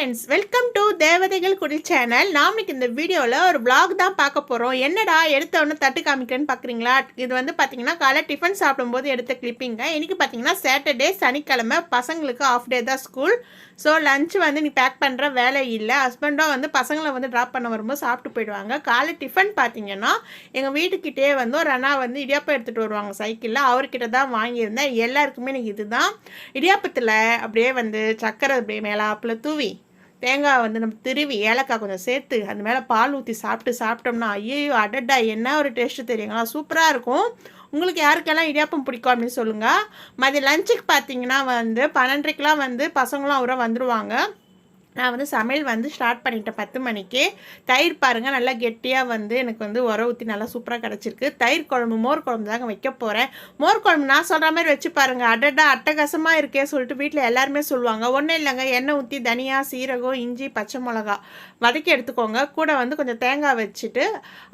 friends, welcome to Devathaigal kudil channel. நாமக்கு இந்த வீடியோல ஒரு vlog தான் பார்க்க போறோம். என்னடா எடுத்த உடனே தட்டு காமிக்கிறேன்னு பார்க்கறீங்களா? இது வந்து பாத்தீங்கன்னா காலை டிஃபன் சாப்பிடும்போது எடுத்த கிளிப்பிங்க. இன்னைக்கு பாத்தீங்கன்னா சாட்டர்டே சனிக்கிழமை பசங்களுக்கு ஆஃப் டே தான் ஸ்கூல். ஸோ லஞ்ச் வந்து நீ பேக் பண்ணுற வேலை இல்லை. ஹஸ்பண்டும் வந்து பசங்களை வந்து ட்ராப் பண்ண வரும்போது சாப்பிட்டு போயிடுவாங்க. காலை டிஃபன் பார்த்தீங்கன்னா எங்கள் வீட்டுக்கிட்டே வந்து ஒரு அண்ணா வந்து இடியாப்பம் எடுத்துகிட்டு வருவாங்க சைக்கிளில். அவர்கிட்ட தான் வாங்கியிருந்தேன். எல்லாருக்குமே எனக்கு இதுதான். இடியாப்பத்தில் அப்படியே வந்து சக்கரை அப்படியே மேலாப்பில் தூவி தேங்காய் வந்து நம்ம திருவி ஏலக்காய் கொஞ்சம் சேர்த்து அது மேலே பால் ஊற்றி சாப்பிட்டோம்னா ஐயோ அடடா என்ன ஒரு டேஸ்ட்டு தெரியுங்களா, சூப்பராக இருக்கும். உங்களுக்கு யாருக்கெல்லாம் இடியாப்பம் பிடிக்கும் அப்படின்னு சொல்லுங்கள். மதியம் லஞ்சுக்கு பார்த்தீங்கன்னா வந்து 12:30க்கெலாம் வந்து பசங்களும் அவரை வந்துடுவாங்க. நான் வந்து சமையல் வந்து ஸ்டார்ட் பண்ணிட்டேன் 10 மணிக்கு. தயிர் பாருங்கள் நல்லா கெட்டியாக வந்து எனக்கு வந்து ஊற்றி நல்லா சூப்பராக கிடச்சிருக்கு. தயிர் குழம்பு மோர் குழம்பு தாங்க வைக்க போகிறேன். மோர் குழம்பு நான் சொல்கிற மாதிரி வச்சு பாருங்கள், அடடா அட்டகாசமாக இருக்கே சொல்லிட்டு வீட்டில் எல்லாருமே சொல்லுவாங்க. ஒன்றும் இல்லைங்க, எண்ணெய் ஊற்றி தனியா சீரகம் இஞ்சி பச்சை மிளகா வதக்கி எடுத்துக்கோங்க. கூட வந்து கொஞ்சம் தேங்காய் வச்சுட்டு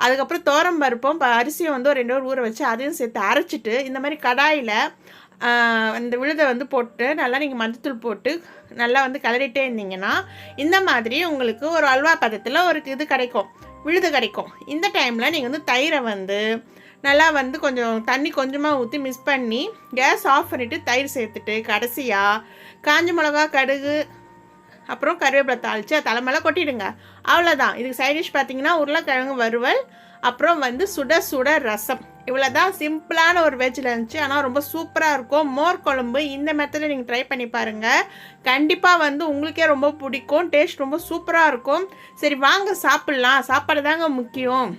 அதுக்கப்புறம் தோரம் பருப்பும் அரிசியை வந்து ஒரு 2 ஊற வச்சு அதையும் சேர்த்து அரைச்சிட்டு இந்த மாதிரி கடாயில் அந்த விழுதை வந்து போட்டு நல்லா நீங்கள் மஞ்சத்தூள் போட்டு நல்லா வந்து கிளறிட்டே இருந்தீங்கன்னா இந்த மாதிரி உங்களுக்கு ஒரு அல்வா பதத்தில் ஒரு இது கிடைக்கும், விழுது கிடைக்கும். இந்த டைமில் நீங்கள் வந்து தயிரை வந்து நல்லா வந்து கொஞ்சம் தண்ணி கொஞ்சமாக ஊற்றி மிக்ஸ் பண்ணி கேஸ் ஆஃப் பண்ணிவிட்டு தயிர் சேர்த்துட்டு கடைசியாக காஞ்ச மிளகா கடுகு அப்புறம் கருவேப்பிலை தாளித்து தலைமையில கொட்டிடுங்க. அவ்வளோதான். இதுக்கு சைட் டிஷ் பார்த்தீங்கன்னா உருளைக்கிழங்கு வறுவல் அப்புறம் வந்து சுட சுட ரசம். இவ்வளோ தான் சிம்பிளான ஒரு வெஜ் லஞ்சு, ஆனால் ரொம்ப சூப்பராக இருக்கும். மோர் குழம்பு இந்த மெத்தடில் நீங்கள் ட்ரை பண்ணி பாருங்கள். கண்டிப்பாக வந்து உங்களுக்கே ரொம்ப பிடிக்கும். டேஸ்ட் ரொம்ப சூப்பராக இருக்கும். சரி வாங்க சாப்பிட்லாம். சாப்பாடு தாங்க முக்கியம்.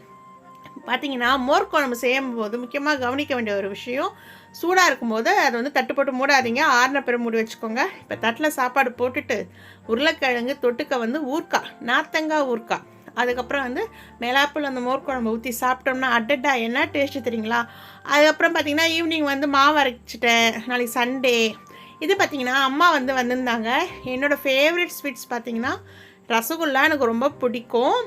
பார்த்தீங்கன்னா மோர் குழம்பு செய்யும்போது முக்கியமாக கவனிக்க வேண்டிய ஒரு விஷயம், சூடாக இருக்கும்போது அதை வந்து தட்டு போட்டு மூடாதீங்க. ஆறின பிறகு மூடி வச்சுக்கோங்க. இப்போ தட்டில் சாப்பாடு போட்டுட்டு உருளைக்கிழங்கு தொட்டுக்க வந்து ஊறுக்காய், நார்த்தங்காய் ஊறுக்காய், அதுக்கப்புறம் வந்து மேலாப்பில் அந்த மோர் குழம்பு ஊற்றி சாப்பிட்டோம்னா அடடா என்ன டேஸ்ட்டு தெரியுங்களா. அதுக்கப்புறம் பார்த்திங்கன்னா ஈவினிங் வந்து மாவு அரைச்சிட்டேன். நாளைக்கு சண்டே. இது பார்த்திங்கன்னா அம்மா வந்து வந்திருந்தாங்க. என்னோடய ஃபேவரட் ஸ்வீட்ஸ் பார்த்திங்கன்னா ரசகுல்லா எனக்கு ரொம்ப பிடிக்கும்.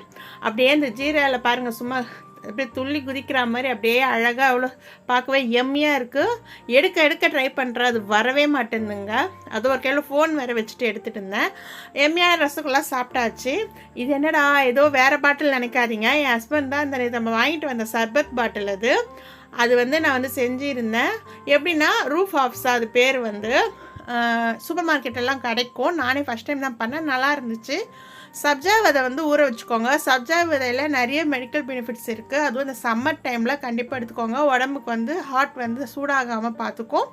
அப்படியே இந்த ஜீராவில் பாருங்கள் சும்மா அப்படியே துள்ளி குதிக்கிற மாதிரி அப்படியே அழகாக அவ்வளோ பார்க்கவே எம்மியாக இருக்குது. எடுக்க ட்ரை பண்ணுறேன், அது வரவே மாட்டேங்குதுங்க. அது ஒரு கையில் ஃபோன் வேறு வச்சுட்டு எடுத்துகிட்டு இருந்தேன். எம்மியாக ரசகுல்லா சாப்பிட்டாச்சு. இது என்னடா ஏதோ வேறு பாட்டில் நினைக்காதீங்க, என் ஹஸ்பண்ட் தான் இந்த நம்ம வாங்கிட்டு வந்த சர்பத் பாட்டில் அது வந்து நான் வந்து செஞ்சுருந்தேன். எப்படின்னா ரூஃப் ஆஃப்ஸா அது பேர் வந்து சூப்பர் மார்க்கெட்டெல்லாம் கிடைக்கும். நானே ஃபஸ்ட் டைம் தான் பண்ணேன், நல்லா இருந்துச்சு. சப்ஜா விதை வந்து ஊற வச்சுக்கோங்க. சப்ஜா விதையில் நிறைய மெடிக்கல் பெனிஃபிட்ஸ் இருக்குது. அதுவும் இந்த சம்மர் டைமில் கண்டிப்பாக எடுத்துக்கோங்க. உடம்புக்கு வந்து ஹார்ட் வந்து சூடாகாமல் பார்த்துக்கும்.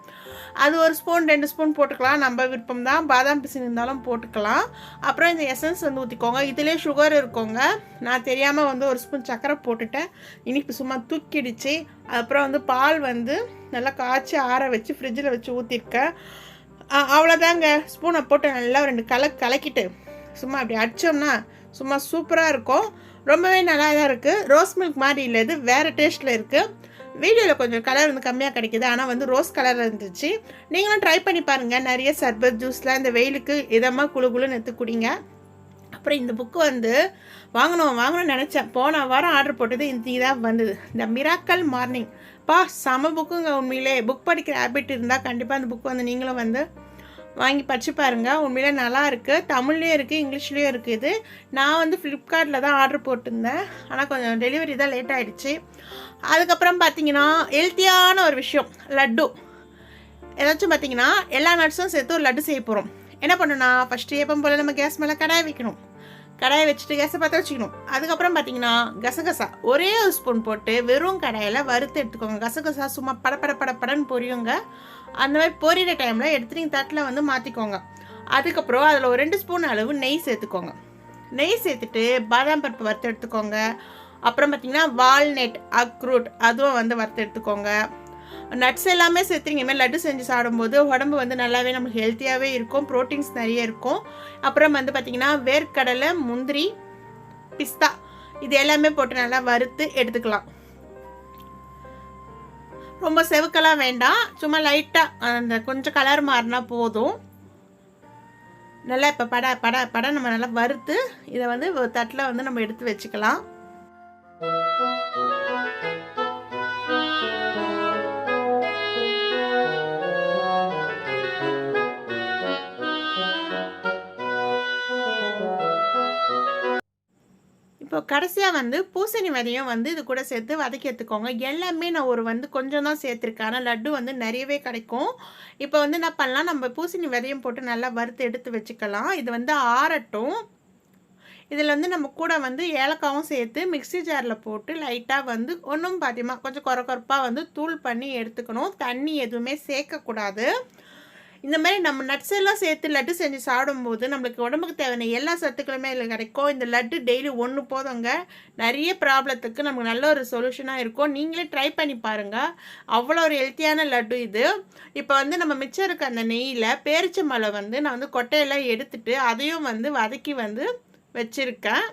அது ஒரு ஸ்பூன் 2 ஸ்பூன் போட்டுக்கலாம், நம்ம விருப்பம் தான். பாதாம் பிசின் இருந்தாலும் போட்டுக்கலாம். அப்புறம் இந்த எசன்ஸ் வந்து ஊற்றிக்கோங்க. இதிலே சுகர் இருக்குங்க. நான் தெரியாமல் வந்து ஒரு ஸ்பூன் சர்க்கரை போட்டுட்டேன். இனிப்பு சும்மா தூக்கிடுச்சு. அப்புறம் வந்து பால் வந்து நல்லா காய்ச்சி ஆற வச்சு ஃப்ரிட்ஜில் வச்சு ஊற்றிருக்கேன். அவ்வளோதாங்க. ஸ்பூனை போட்டு நல்லா 2 கலக்கிட்டு சும்மா அப்படி அடித்தோம்னா சும்மா சூப்பராக இருக்கும். ரொம்பவே நல்லா தான் இருக்குது. ரோஸ் மில்க் மாதிரி இல்லை, இது வேறு டேஸ்ட்டில் இருக்குது. வீடியோவில் கொஞ்சம் கலர் வந்து கம்மியாக கிடைக்கிது, ஆனால் வந்து ரோஸ் கலரில் இருந்துச்சு. நீங்களும் ட்ரை பண்ணி பாருங்கள். நிறைய சர்பத் ஜூஸில் இந்த வெயிலுக்கு இதமாக குழுன்னு எடுத்து குடிங்க. அப்புறம் இந்த புக்கு வந்து வாங்கணும்னு நினச்சேன். போன வாரம் ஆர்டர் போட்டது இதான் வந்தது, இந்த மிராக்கல் மார்னிங். செம புக்குங்க. உண்மையிலே புக் படிக்கிற ஹேபிட் இருந்தால் கண்டிப்பாக அந்த புக் வந்து நீங்களும் வந்து வாங்கி படித்து பாருங்கள். உண்மையிலே நல்லா இருக்குது. தமிழ்லேயும் இருக்குது, இங்கிலீஷ்லேயும் இருக்குது. நான் வந்து ஃப்ளிப்கார்ட்டில் தான் ஆர்டர் போட்டிருந்தேன், ஆனால் கொஞ்சம் டெலிவரி தான் லேட் ஆகிடுச்சு. அதுக்கப்புறம் பார்த்தீங்கன்னா ஹெல்த்தியான ஒரு விஷயம், லட்டு. ஏதாச்சும் பார்த்தீங்கன்னா எல்லா நட்ஸும் சேர்த்து ஒரு லட்டு செய்ய போகிறோம். என்ன பண்ணணும்னா ஃபஸ்ட்டு எப்போ போல் நம்ம கேஸ் மேலே கடாயை வைக்கணும். கடாயை வச்சுட்டு கேஸை பார்த்து வச்சுக்கணும். அதுக்கப்புறம் பார்த்தீங்கன்னா கசகசா ஒரே ஒரு ஸ்பூன் போட்டு வெறும் கடாயில் வறுத்து எடுத்துக்கோங்க. கசகசா சும்மா படன்னு பொரியுங்க. அந்த மாதிரி பொரியிற டைமில் எடுத்து நீங்கள் தட்டில் வந்து மாற்றிக்கோங்க. அதுக்கப்புறம் அதில் ஒரு 2 ஸ்பூன் அளவு நெய் சேர்த்துக்கோங்க. நெய் சேர்த்துட்டு பாதாம் பருப்பு வறுத்து எடுத்துக்கோங்க. அப்புறம் பார்த்திங்கன்னா வால்நட் அக்ரூட் அதுவும் வந்து வறுத்து எடுத்துக்கோங்க. நட்ஸ் எல்லாமே சேர்த்துங்க. இனிமேல் லட்டு செஞ்சு சாப்பிடும்போது உடம்பு வந்து நல்லாவே நம்மளுக்கு ஹெல்த்தியாகவே இருக்கும். ப்ரோட்டீன்ஸ் நிறைய இருக்கும். அப்புறம் வந்து பார்த்திங்கன்னா வேர்க்கடலை, முந்திரி, பிஸ்தா இது எல்லாமே போட்டு நல்லா வறுத்து எடுத்துக்கலாம். ரொம்ப செவக்கலாம் வேண்டாம், சும்மா லைட்டாக அந்த கொஞ்சம் கலர் மாறினா போதும். நல்லா இப்போ பட நம்ம நல்லா வறுத்து இதை வந்து ஒரு தட்டில் வந்து நம்ம எடுத்து வச்சுக்கலாம். இப்போ கடைசியாக வந்து பூசணி விதையும் வந்து இது கூட சேர்த்து வதக்கி எடுத்துக்கோங்க. எல்லாமே நான் கொஞ்சம் தான் சேர்த்துருக்கேன். ஆனால் லட்டு வந்து நிறையவே கிடைக்கும். இப்போ வந்து என்ன பண்ணலாம், நம்ம பூசணி விதையும் போட்டு நல்லா வறுத்து எடுத்து வச்சுக்கலாம். இது வந்து ஆறட்டும். இதில் வந்து நம்ம கூட வந்து ஏலக்காவும் சேர்த்து மிக்ஸி ஜாரில் போட்டு லைட்டாக வந்து ஒன்றும் பார்த்தீங்கன்னா கொஞ்சம் கொரப்பாக வந்து தூள் பண்ணி எடுத்துக்கணும். தண்ணி எதுவுமே சேர்க்கக்கூடாது. இந்த மாதிரி நம்ம நட்ஸ் எல்லாம் சேர்த்து லட்டு செஞ்சு சாப்பிடும்போது நம்மளுக்கு உடம்புக்கு தேவையான எல்லா சத்துக்களுமே இதில் கிடைக்கும். இந்த லட்டு டெய்லி ஒன்று போதுங்க. நிறைய ப்ராப்ளத்துக்கு நமக்கு நல்ல ஒரு சொல்யூஷனாக இருக்கும். நீங்களே ட்ரை பண்ணி பாருங்கள். அவ்வளோ ஒரு ஹெல்த்தியான லட்டு இது. இப்போ வந்து நம்ம மிச்சம் இருக்க அந்த நெய்யில் பேரிச்சம்பழம் வந்து நான் வந்து கொட்டையெல்லாம் எடுத்துட்டு அதையும் வந்து வதக்கி வந்து வச்சுருக்கேன்.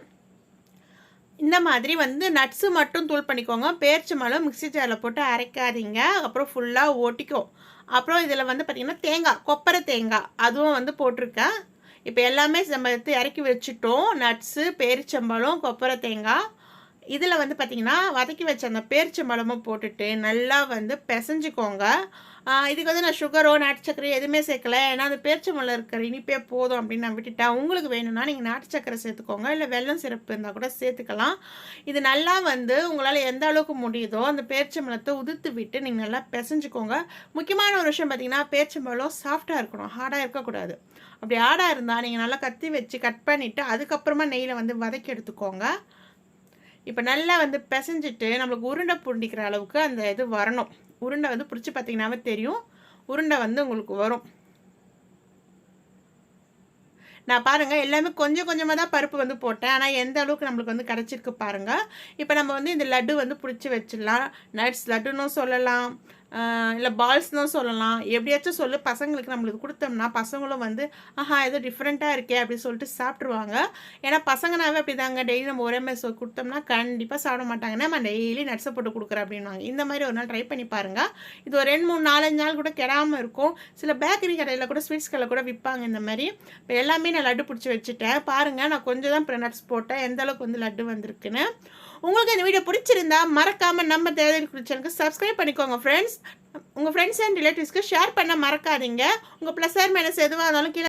இந்த மாதிரி வந்து நட்ஸு மட்டும் தூள் பண்ணிக்கோங்க. பேரிச்சம்பழம் மிக்ஸி ஜாரில் போட்டு அரைக்காதீங்க. அப்புறம் ஃபுல்லாக ஒட்டிக்கும். அப்புறம் இதில் வந்து பார்த்திங்கன்னா தேங்காய், கொப்பரை தேங்காய் அதுவும் வந்து போட்டிருக்கேன். இப்போ எல்லாமே நம்ம எடுத்து இறக்கி வச்சுட்டோம். நட்ஸு, பேரிச்சம்பழம், கொப்பரை தேங்காய். இதில் வந்து பார்த்திங்கன்னா வதக்கி வச்ச அந்த பேரிச்சம்பழமும் போட்டுட்டு நல்லா வந்து பிசைஞ்சிக்கோங்க. இதுக்கு வந்து நான் சுகரோ நாட்டு சர்க்கரை எதுவுமே சேர்க்கல. ஏன்னா அந்த பேரிச்சம்பழம் இருக்கிற இனிப்பே போதும் அப்படின்னு நான் விட்டுட்டேன். உங்களுக்கு வேணும்னா நீங்கள் நாட்டு சர்க்கரை சேர்த்துக்கோங்க, இல்லை வெல்லம் சிறப்பு இருந்தால் கூட சேர்த்துக்கலாம். இது நல்லா வந்து உங்களால் எந்த அளவுக்கு முடியுதோ அந்த பேரிச்சம்பழத்தை உதிர்த்து விட்டு நீங்கள் நல்லா பிசைஞ்சிக்கோங்க. முக்கியமான ஒரு விஷயம் பார்த்திங்கன்னா பேரிச்சம்பழம் சாஃப்டாக இருக்கணும், ஹார்டாக இருக்கக்கூடாது. அப்படி ஹார்டாக இருந்தால் நீங்கள் நல்லா கத்தி வச்சு கட் பண்ணிவிட்டு அதுக்கப்புறமா நெய்யில் வந்து வதக்கி எடுத்துக்கோங்க. இப்போ நல்லா வந்து பிசைஞ்சிட்டு நம்மளுக்கு உருண்டை புண்டிக்கிற அளவுக்கு அந்த இது வரணும். உருண்டை வந்து பிடிச்சி பார்த்தீங்கன்னாவே தெரியும். உருண்டை வந்து உங்களுக்கு வரும். நான் பாருங்கள் எல்லாமே கொஞ்சம் கொஞ்சமாக தான் பருப்பு வந்து போட்டேன். ஆனால் எந்த அளவுக்கு நம்மளுக்கு வந்து கிடச்சிருக்கு பாருங்கள். இப்போ நம்ம வந்து இந்த லட்டு வந்து பிடிச்சி வச்சிடலாம். நட்ஸ் லட்டுன்னு சொல்லலாம், இல்லை பால்ஸ்னும் சொல்லலாம். எப்படியாச்சும் சொல்லு, பசங்களுக்கு நம்மளுக்கு கொடுத்தோம்னா பசங்களும் வந்து ஏதோ டிஃப்ரெண்ட்டாக இருக்கே அப்படின்னு சொல்லிட்டு சாப்பிட்ருவாங்க. ஏன்னா பசங்கனாவே அப்படி தாங்க, டெய்லி நம்ம ஒரே மாதிரி கொடுத்தோம்னா கண்டிப்பாக சாப்பிட மாட்டாங்க. நம்ம டெய்லி நட்ஸை போட்டு கொடுக்குறேன் அப்படின்வாங்க. இந்த மாதிரி ஒரு நாள் ட்ரை பண்ணி பாருங்கள். இது ஒரு 2, 3, 4, 5 நாள் கூட கெடாமல் இருக்கும். சில பேக்கரி கடையில் கூட ஸ்வீட்ஸ் கடையில் கூட விற்பாங்க இந்த மாதிரி. இப்போ எல்லாமே நான் லட்டு பிடிச்சி வச்சுட்டேன் பாருங்கள். நான் கொஞ்சம் தான் நட்ஸ் போட்டேன். எந்த அளவுக்கு வந்து லட்டு வந்திருக்குன்னு. உங்களுக்கு இந்த வீடியோ பிடிச்சிருந்தா மறக்காமல் நம்ம தேவதைகள் சேனலுக்கு சப்ஸ்கிரைப் பண்ணிக்கோங்க ஃப்ரெண்ட்ஸ். உங்கள் ஃப்ரெண்ட்ஸ் அண்ட் ரிலேட்டிவ்ஸ்க்கு ஷேர் பண்ண மறக்காதீங்க. உங்கள் ப்ளஸ் ஆர் மைனஸ் எதுவாக இருந்தாலும் கீழே